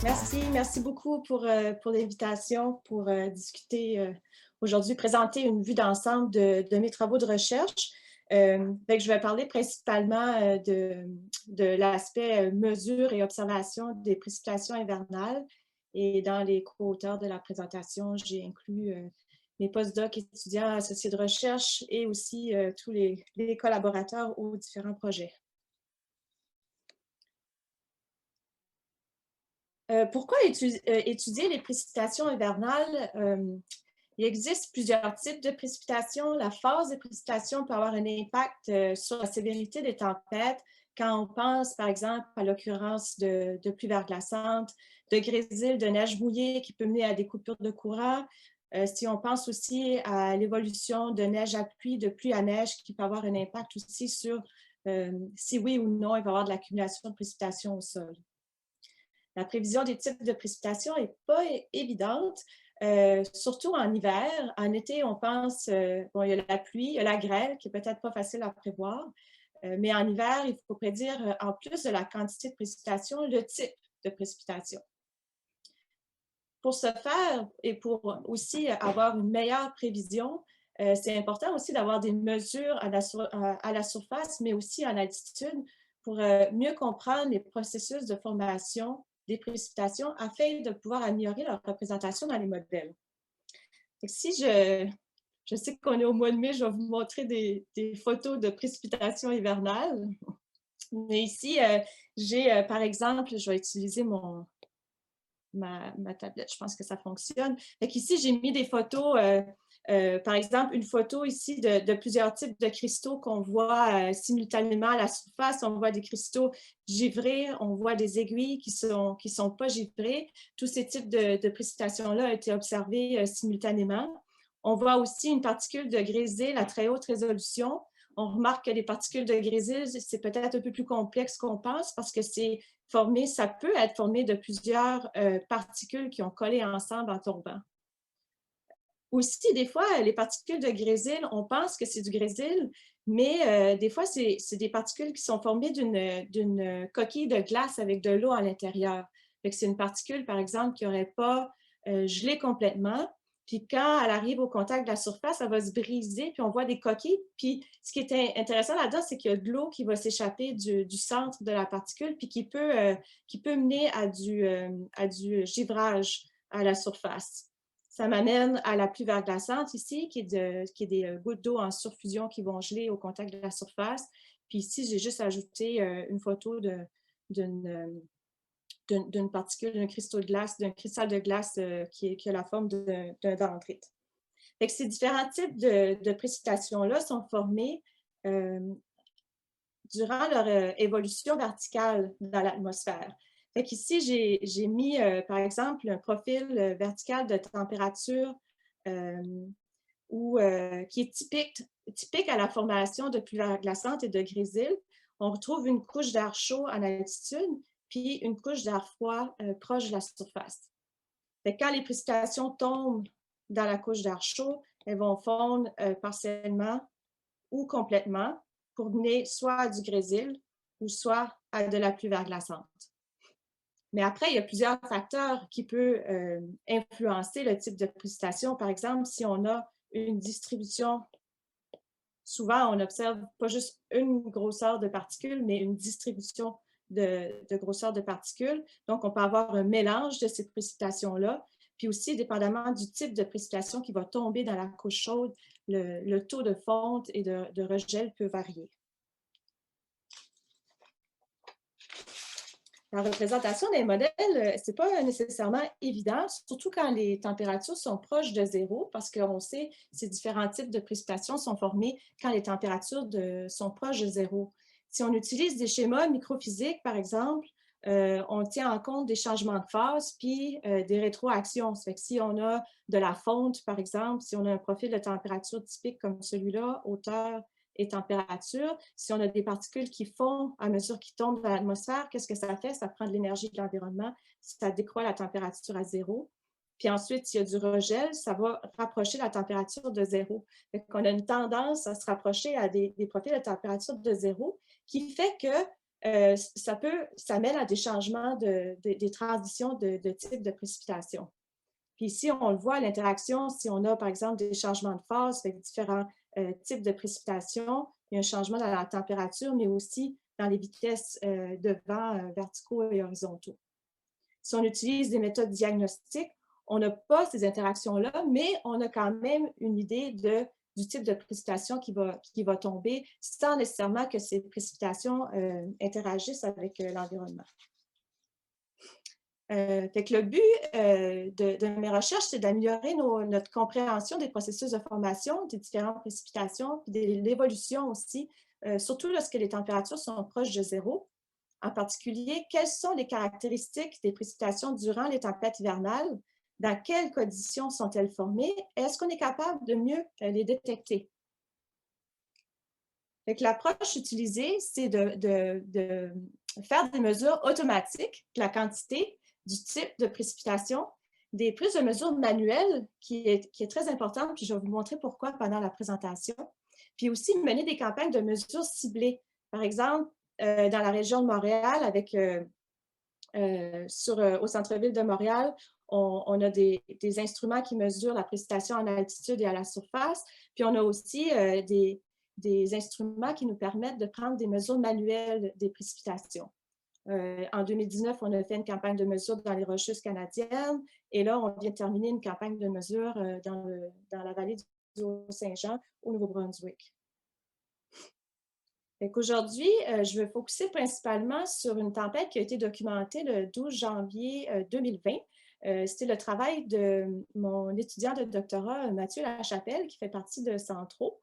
Merci beaucoup pour l'invitation, pour discuter aujourd'hui, présenter une vue d'ensemble de mes travaux de recherche. Je vais parler principalement de l'aspect mesure et observation des précipitations hivernales. Et dans les co-auteurs de la présentation, j'ai inclus mes postdocs étudiants associés de recherche et aussi tous les collaborateurs aux différents projets. Pourquoi étudier les précipitations hivernales? Il existe plusieurs types de précipitations. La phase des précipitations peut avoir un impact sur la sévérité des tempêtes. Quand on pense, par exemple, à l'occurrence de pluies verglaçantes, de grésil, de neige mouillée qui peut mener à des coupures de courant. Si on pense aussi à l'évolution de neige à pluie, de pluie à neige, qui peut avoir un impact aussi sur si oui ou non il va y avoir de l'accumulation de précipitations au sol. La prévision des types de précipitations n'est pas évidente, surtout en hiver. En été, on pense, bon, il y a la pluie, il y a la grêle, qui est peut-être pas facile à prévoir, mais en hiver, il faut prédire, en plus de la quantité de précipitations, le type de précipitation. Pour ce faire et pour aussi avoir une meilleure prévision, c'est important aussi d'avoir des mesures à la surface, mais aussi en altitude, pour mieux comprendre les processus de formation des précipitations afin de pouvoir améliorer leur représentation dans les modèles. Si je sais qu'on est au mois de mai, je vais vous montrer des photos de précipitations hivernales. Mais ici, j'ai, par exemple, je vais utiliser ma tablette, je pense que ça fonctionne. Ici, j'ai mis des photos, par exemple, une photo ici de plusieurs types de cristaux qu'on voit simultanément à la surface. On voit des cristaux givrés, on voit des aiguilles qui sont pas givrées. Tous ces types de précipitations-là ont été observés simultanément. On voit aussi une particule de grésil à très haute résolution. On remarque que les particules de grésil, c'est peut-être un peu plus complexe qu'on pense parce que ça peut être formé de plusieurs particules qui ont collé ensemble en tombant. Aussi, des fois, les particules de grésil, on pense que c'est du grésil, mais des fois, c'est des particules qui sont formées d'une coquille de glace avec de l'eau à l'intérieur. C'est une particule, par exemple, qui n'aurait pas gelé complètement. Puis quand elle arrive au contact de la surface, elle va se briser, puis on voit des coquilles. Puis ce qui est intéressant là-dedans, c'est qu'il y a de l'eau qui va s'échapper du centre de la particule, puis qui peut mener à du givrage à la surface. Ça m'amène à la pluie verglaçante ici, qui est des gouttes d'eau en surfusion qui vont geler au contact de la surface. Puis ici, j'ai juste ajouté une photo d'une particule, d'un cristaux de glace, d'un cristal de glace qui a la forme d'un dendrite. Ces différents types de précipitations-là sont formés durant leur évolution verticale dans l'atmosphère. Ici, j'ai mis, par exemple, un profil vertical de température qui est typique à la formation de pluies verglaçantes et de grésil. On retrouve une couche d'air chaud en altitude, puis une couche d'air froid proche de la surface. Quand les précipitations tombent dans la couche d'air chaud, elles vont fondre partiellement ou complètement pour mener soit à du grésil ou soit à de la pluie verglaçante. Mais après, il y a plusieurs facteurs qui peuvent influencer le type de précipitation. Par exemple, si on a une distribution, souvent on observe pas juste une grosseur de particules, mais une distribution de grosseur de particules. Donc, on peut avoir un mélange de ces précipitations-là. Puis aussi, dépendamment du type de précipitation qui va tomber dans la couche chaude, le taux de fonte et de regel peut varier. La représentation des modèles, ce n'est pas nécessairement évident, surtout quand les températures sont proches de zéro, parce qu'on sait que ces différents types de précipitations sont formés quand les températures sont proches de zéro. Si on utilise des schémas microphysiques, par exemple, on tient en compte des changements de phase puis des rétroactions. Ça fait que si on a de la fonte, par exemple, si on a un profil de température typique comme celui-là, hauteur et température, si on a des particules qui fondent à mesure qu'ils tombent dans l'atmosphère, qu'est-ce que ça fait? Ça prend de l'énergie de l'environnement, ça décroît la température à zéro. Puis ensuite, s'il y a du regel, ça va rapprocher la température de zéro. On a une tendance à se rapprocher à des profils de température de zéro qui fait que ça mène à des changements, des transitions de type de précipitation. Puis ici, on le voit, l'interaction, si on a par exemple des changements de phase avec différents types de précipitations, il y a un changement dans la température, mais aussi dans les vitesses de vent verticaux et horizontaux. Si on utilise des méthodes diagnostiques, on n'a pas ces interactions-là, mais on a quand même une idée du type de précipitation qui va tomber sans nécessairement que ces précipitations interagissent avec l'environnement. Fait que le but de mes recherches, c'est d'améliorer notre compréhension des processus de formation, des différentes précipitations, puis de l'évolution aussi, surtout lorsque les températures sont proches de zéro. En particulier, quelles sont les caractéristiques des précipitations durant les tempêtes hivernales? Dans quelles conditions sont-elles formées? Est-ce qu'on est capable de mieux les détecter? L'approche utilisée, c'est de faire des mesures automatiques de la quantité, du type de précipitation, des prises de mesures manuelles, qui est très importante, puis je vais vous montrer pourquoi pendant la présentation. Puis aussi mener des campagnes de mesures ciblées. Par exemple, dans la région de Montréal, au centre-ville de Montréal, on a des instruments qui mesurent la précipitation en altitude et à la surface. Puis on a aussi des instruments qui nous permettent de prendre des mesures manuelles des précipitations. En 2019, on a fait une campagne de mesure dans les Rocheuses canadiennes et là, on vient de terminer une campagne de mesure dans la vallée du Haut-Saint-Jean au Nouveau-Brunswick. Aujourd'hui, je vais focuser principalement sur une tempête qui a été documentée le 12 janvier 2020. C'était le travail de mon étudiant de doctorat, Mathieu Lachapelle, qui fait partie de Centro.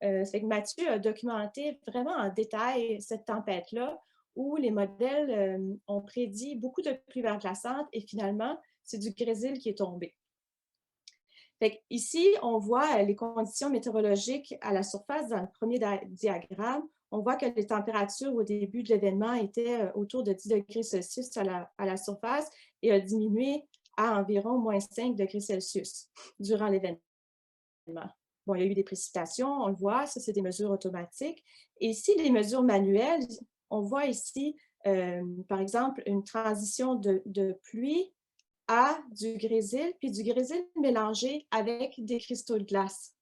Mathieu a documenté vraiment en détail cette tempête-là, où les modèles ont prédit beaucoup de pluie verglaçante et finalement, c'est du grésil qui est tombé. Ici, on voit les conditions météorologiques à la surface dans le premier diagramme. On voit que les températures au début de l'événement étaient autour de 10 degrés Celsius à la surface et a diminué à environ moins 5 degrés Celsius durant l'événement. Bon, il y a eu des précipitations, on le voit, ça c'est des mesures automatiques. Et ici, les mesures manuelles, on voit ici, par exemple, une transition de pluie à du grésil, puis du grésil mélangé avec des cristaux de glace.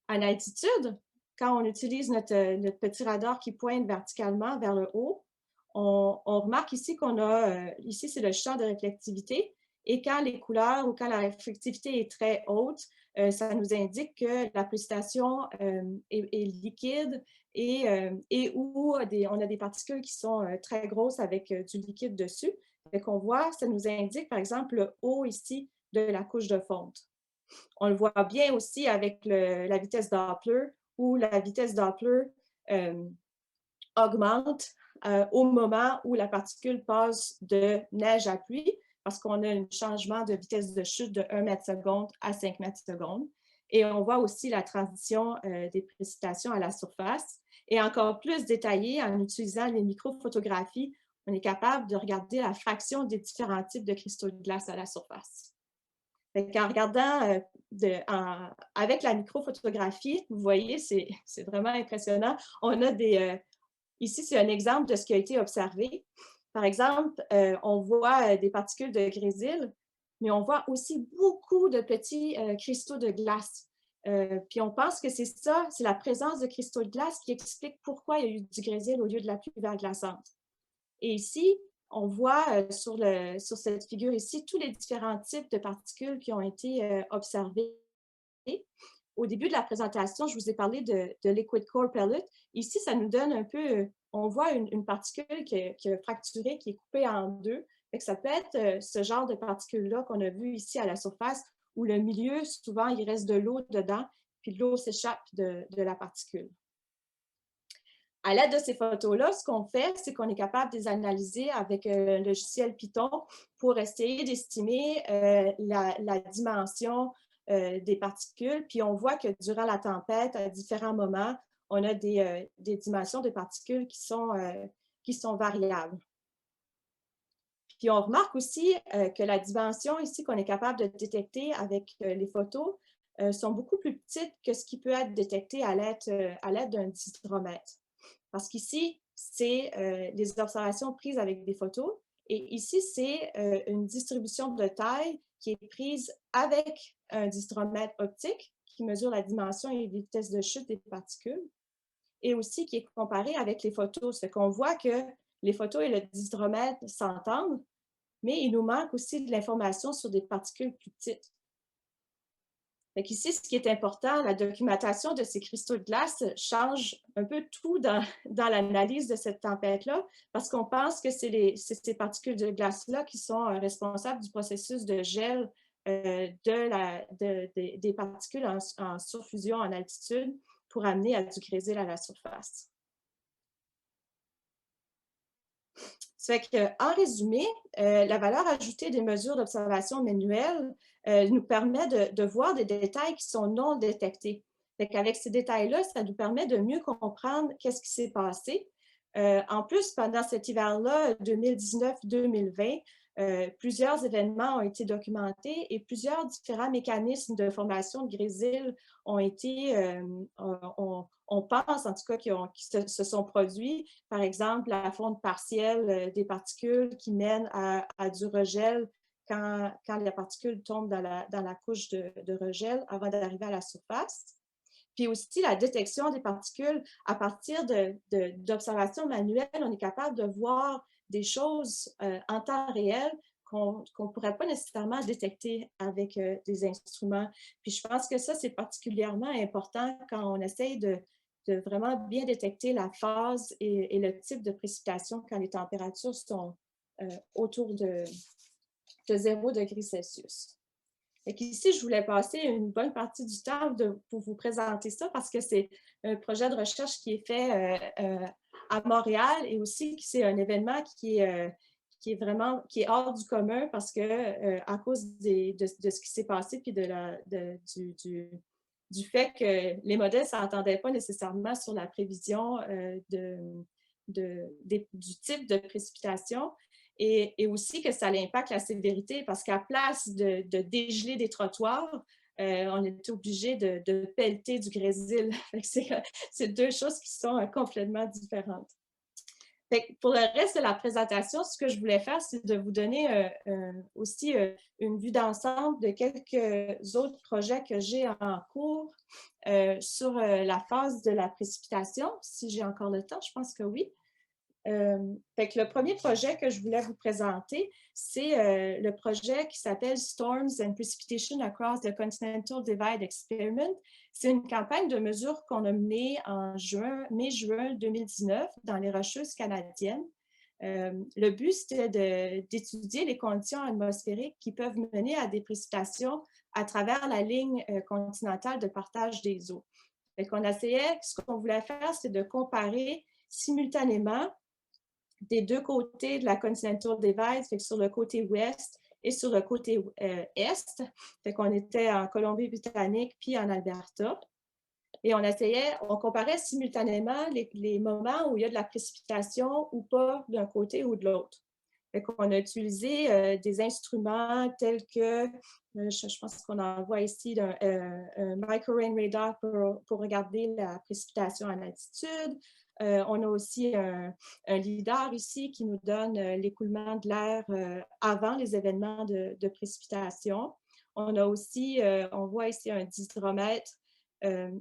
En altitude, quand on utilise notre petit radar qui pointe verticalement vers le haut, on remarque ici qu'on a, ici c'est le champ de réflectivité, et quand les couleurs ou quand la réflectivité est très haute, ça nous indique que la précipitation est liquide et où on a des particules qui sont très grosses avec du liquide dessus. Qu'on voit, ça nous indique par exemple le haut ici de la couche de fonte. On le voit bien aussi avec la vitesse Doppler, où la vitesse Doppler augmente au moment où la particule passe de neige à pluie, parce qu'on a un changement de vitesse de chute de 1 mètre seconde à 5 mètres seconde. Et on voit aussi la transition des précipitations à la surface. Et encore plus détaillé, en utilisant les microphotographies, on est capable de regarder la fraction des différents types de cristaux de glace à la surface. En regardant avec la microphotographie, vous voyez, c'est vraiment impressionnant. On a ici, c'est un exemple de ce qui a été observé. Par exemple, on voit des particules de grésil, mais on voit aussi beaucoup de petits cristaux de glace. Puis on pense que c'est ça, c'est la présence de cristaux de glace qui explique pourquoi il y a eu du grésil au lieu de la pluie verglaçante. Et ici, on voit sur cette figure ici tous les différents types de particules qui ont été observés. Au début de la présentation, je vous ai parlé de Liquid Core Pellet. Ici, ça nous donne un peu, on voit une particule qui est fracturée, qui est coupée en deux. Ça peut être ce genre de particules-là qu'on a vu ici à la surface, où le milieu, souvent, il reste de l'eau dedans, puis l'eau s'échappe de la particule. À l'aide de ces photos-là, ce qu'on fait, c'est qu'on est capable de les analyser avec un logiciel Python pour essayer d'estimer la dimension des particules. Puis on voit que durant la tempête, à différents moments, on a des dimensions de particules qui sont variables. Puis on remarque aussi que la dimension ici qu'on est capable de détecter avec les photos sont beaucoup plus petites que ce qui peut être détecté à l'aide d'un dihydromètre. Parce qu'ici, c'est les observations prises avec des photos. Et ici, c'est une distribution de taille qui est prise avec un dystromètre optique qui mesure la dimension et la vitesse de chute des particules et aussi qui est comparée avec les photos. C'est qu'on voit que les photos et le dystromètre s'entendent, mais il nous manque aussi de l'information sur des particules plus petites. Ici, ce qui est important, la documentation de ces cristaux de glace change un peu tout dans l'analyse de cette tempête-là, parce qu'on pense que c'est ces particules de glace-là qui sont responsables du processus de gel des particules en surfusion en altitude pour amener à du grésil à la surface. Ça fait qu'en résumé, la valeur ajoutée des mesures d'observation manuelles nous permet de voir des détails qui sont non détectés. Avec ces détails-là, ça nous permet de mieux comprendre qu'est-ce qui s'est passé. En plus, pendant cet hiver-là, 2019-2020, plusieurs événements ont été documentés et plusieurs différents mécanismes de formation de grésil ont été, on pense en tout cas, qui se sont produits. Par exemple, la fonte partielle des particules qui mène à du regel quand les particules tombent dans la couche de regel avant d'arriver à la surface. Puis aussi, la détection des particules à partir d'observations manuelles, on est capable de voir des choses en temps réel qu'on ne pourrait pas nécessairement détecter avec des instruments. Puis je pense que ça, c'est particulièrement important quand on essaye de vraiment bien détecter la phase et le type de précipitation quand les températures sont autour de 0 degrés Celsius. Ici, je voulais passer une bonne partie du temps pour vous présenter ça parce que c'est un projet de recherche qui est fait à Montréal et aussi c'est un événement qui est hors du commun parce que à cause de ce qui s'est passé puis du fait que les modèles ne s'entendaient pas nécessairement sur la prévision du type de précipitation. Et aussi que ça impacte la sévérité parce qu'à place de dégeler des trottoirs, on est obligé de pelleter du grésil. C'est deux choses qui sont complètement différentes. Pour le reste de la présentation, ce que je voulais faire, c'est de vous donner aussi une vue d'ensemble de quelques autres projets que j'ai en cours sur la phase de la précipitation. Si j'ai encore le temps, je pense que oui. Le premier projet que je voulais vous présenter, c'est le projet qui s'appelle Storms and Precipitation Across the Continental Divide Experiment. C'est une campagne de mesure qu'on a menée en mai-juin 2019 dans les Rocheuses canadiennes. Le but, c'était d'étudier les conditions atmosphériques qui peuvent mener à des précipitations à travers la ligne continentale de partage des eaux. Ce qu'on voulait faire, c'est de comparer simultanément des deux côtés de la Continental Divide, sur le côté ouest et sur le côté est. On était en Colombie-Britannique puis en Alberta. Et on comparait simultanément les moments où il y a de la précipitation ou pas d'un côté ou de l'autre. On a utilisé des instruments tels que, je pense qu'on en voit ici, un micro-rain radar pour regarder la précipitation en altitude. On a aussi un lidar ici qui nous donne l'écoulement de l'air avant les événements de précipitation. On a aussi, on voit ici un dystromètre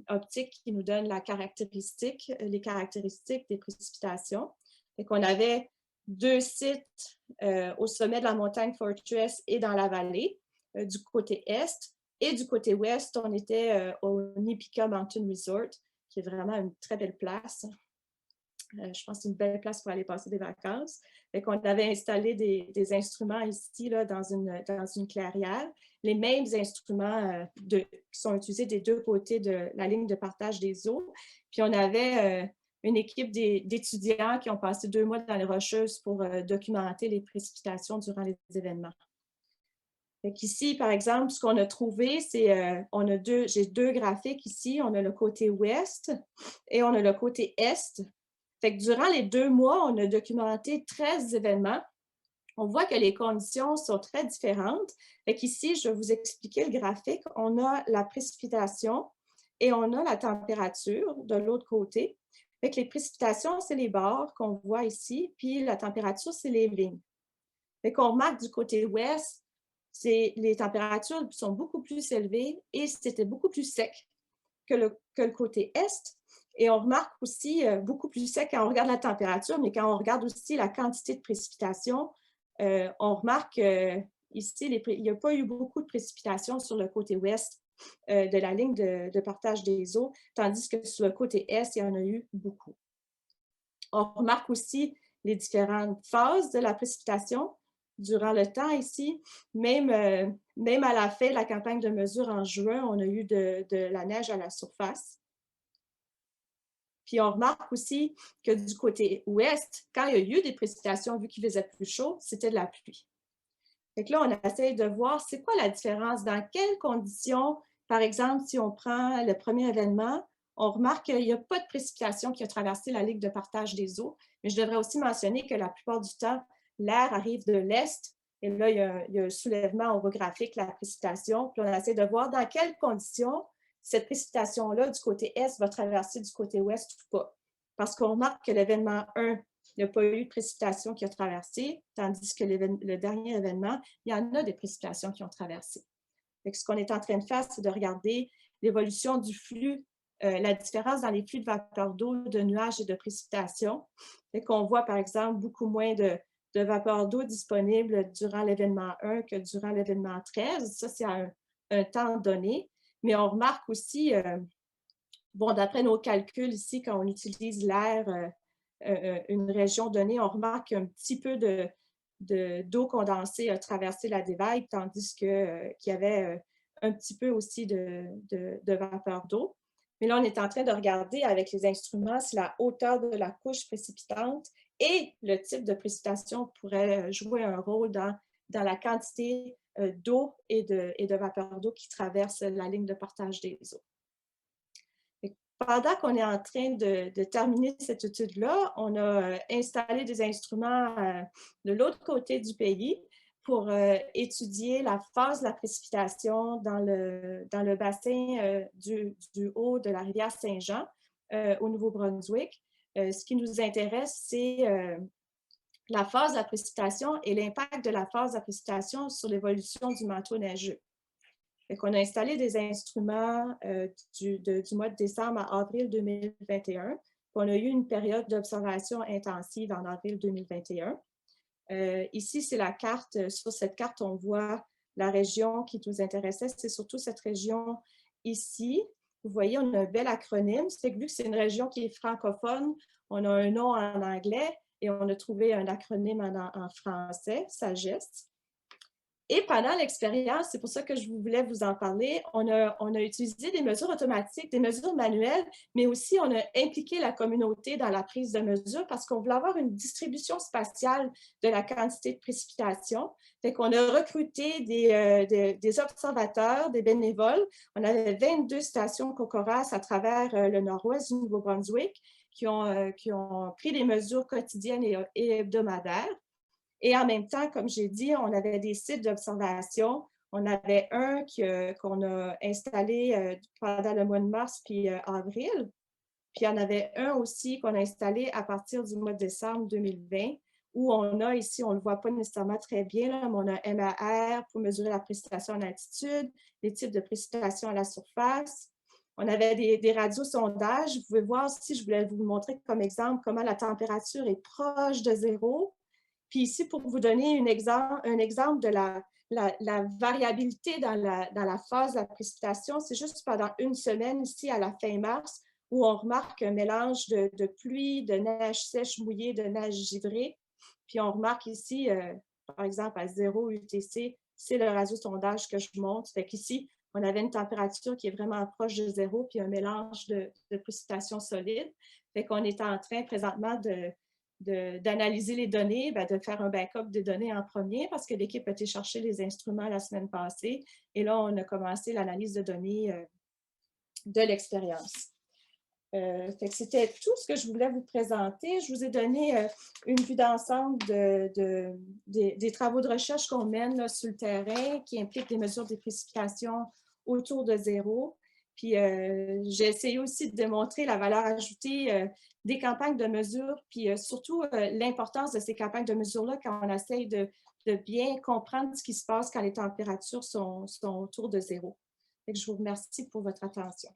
optique qui nous donne les caractéristiques des précipitations. On avait deux sites au sommet de la montagne Fortress et dans la vallée, du côté est. Et du côté ouest, on était au Nipika Mountain Resort, qui est vraiment une très belle place. Je pense que c'est une belle place pour aller passer des vacances. On avait installé des instruments ici là, dans une clairière, les mêmes instruments qui sont utilisés des deux côtés de la ligne de partage des eaux. Puis on avait une équipe d'étudiants qui ont passé 2 mois dans les Rocheuses pour documenter les précipitations durant les événements. Ici, par exemple, ce qu'on a trouvé, c'est j'ai deux graphiques ici. On a le côté ouest et on a le côté est. Durant les 2 mois, on a documenté 13 événements. On voit que les conditions sont très différentes. Ici, je vais vous expliquer le graphique. On a la précipitation et on a la température de l'autre côté. Fait que les précipitations, c'est les barres qu'on voit ici, puis la température, c'est les lignes. Fait qu'on remarque du côté ouest, les températures sont beaucoup plus élevées et c'était beaucoup plus sec que le côté est. Et on remarque aussi beaucoup plus sec quand on regarde la température, mais quand on regarde aussi la quantité de précipitations, on remarque ici, il n'y a pas eu beaucoup de précipitations sur le côté ouest de la ligne de partage des eaux, tandis que sur le côté est, il y en a eu beaucoup. On remarque aussi les différentes phases de la précipitation durant le temps ici. Même à la fin de la campagne de mesure en juin, on a eu de la neige à la surface. Puis on remarque aussi que du côté ouest, quand il y a eu des précipitations, vu qu'il faisait plus chaud, c'était de la pluie. Fait que là, on essaie de voir c'est quoi la différence, dans quelles conditions, par exemple, si on prend le premier événement, on remarque qu'il n'y a pas de précipitation qui a traversé la ligne de partage des eaux, mais je devrais aussi mentionner que la plupart du temps, l'air arrive de l'est, et là, il y a un soulèvement orographique, la précipitation, puis on essaie de voir dans quelles conditions cette précipitation-là du côté est va traverser du côté ouest ou pas. Parce qu'on remarque que l'événement 1, il n'y a pas eu de précipitation qui a traversé, tandis que le dernier événement, il y en a des précipitations qui ont traversé. Donc, ce qu'on est en train de faire, c'est de regarder l'évolution du flux, la différence dans les flux de vapeur d'eau, de nuages et de précipitations. On voit, par exemple, beaucoup moins de vapeur d'eau disponible durant l'événement 1 que durant l'événement 13. Ça, c'est à un temps donné. Mais on remarque aussi, bon, d'après nos calculs ici, quand on utilise l'air, une région donnée, on remarque qu'un petit peu d'eau condensée a traversé la dévague, tandis qu'il y avait un petit peu aussi de vapeur d'eau. Mais là, on est en train de regarder avec les instruments si la hauteur de la couche précipitante et le type de précipitation pourrait jouer un rôle dans la quantité d'eau et de vapeur d'eau qui traverse la ligne de partage des eaux. Pendant qu'on est en train de terminer cette étude-là, on a installé des instruments de l'autre côté du pays pour étudier la phase de la précipitation dans le bassin du haut de la rivière Saint-Jean au Nouveau-Brunswick. Ce qui nous intéresse, c'est la phase de la précipitation et l'impact de la phase de la précipitation sur l'évolution du manteau neigeux. On a installé des instruments du mois de décembre à avril 2021. On a eu une période d'observation intensive en avril 2021. Ici, c'est la carte. Sur cette carte, on voit la région qui nous intéressait. C'est surtout cette région ici. Vous voyez, on a un bel acronyme. C'est que vu que c'est une région qui est francophone, on a un nom en anglais et on a trouvé un acronyme en français, SAGES. Et pendant l'expérience, c'est pour ça que je voulais vous en parler, on a utilisé des mesures automatiques, des mesures manuelles, mais aussi on a impliqué la communauté dans la prise de mesures parce qu'on voulait avoir une distribution spatiale de la quantité de précipitation. Fait qu'on a recruté des observateurs, des bénévoles. On avait 22 stations COCORAS à travers le nord-ouest du Nouveau-Brunswick qui ont pris des mesures quotidiennes et hebdomadaires. Et en même temps, comme j'ai dit, on avait des sites d'observation. On avait un qu'on a installé pendant le mois de mars puis avril. Puis il y en avait un aussi qu'on a installé à partir du mois de décembre 2020, où on a ici, on ne le voit pas nécessairement très bien, là, mais on a MAR pour mesurer la précipitation en altitude, les types de précipitation à la surface. On avait des radiosondages. Vous pouvez voir ici, je voulais vous montrer comme exemple comment la température est proche de zéro. Puis ici, pour vous donner un exemple de la variabilité dans la phase de la précipitation, c'est juste pendant une semaine ici à la fin mars où on remarque un mélange de pluie, de neige sèche mouillée, de neige givrée. Puis on remarque ici, par exemple, à 0 UTC, c'est le radiosondage que je montre. Fait qu'ici, on avait une température qui est vraiment proche de 0 puis un mélange de précipitation solide. Fait qu'on est en train présentement d'analyser les données, de faire un backup des données en premier parce que l'équipe a été chercher les instruments la semaine passée et là, on a commencé l'analyse de données de l'expérience. C'était tout ce que je voulais vous présenter. Je vous ai donné une vue d'ensemble des travaux de recherche qu'on mène là, sur le terrain qui impliquent des mesures de précipitation autour de zéro. Puis j'ai essayé aussi de démontrer la valeur ajoutée des campagnes de mesure, puis surtout l'importance de ces campagnes de mesure-là quand on essaye de bien comprendre ce qui se passe quand les températures sont autour de zéro. Fait que je vous remercie pour votre attention.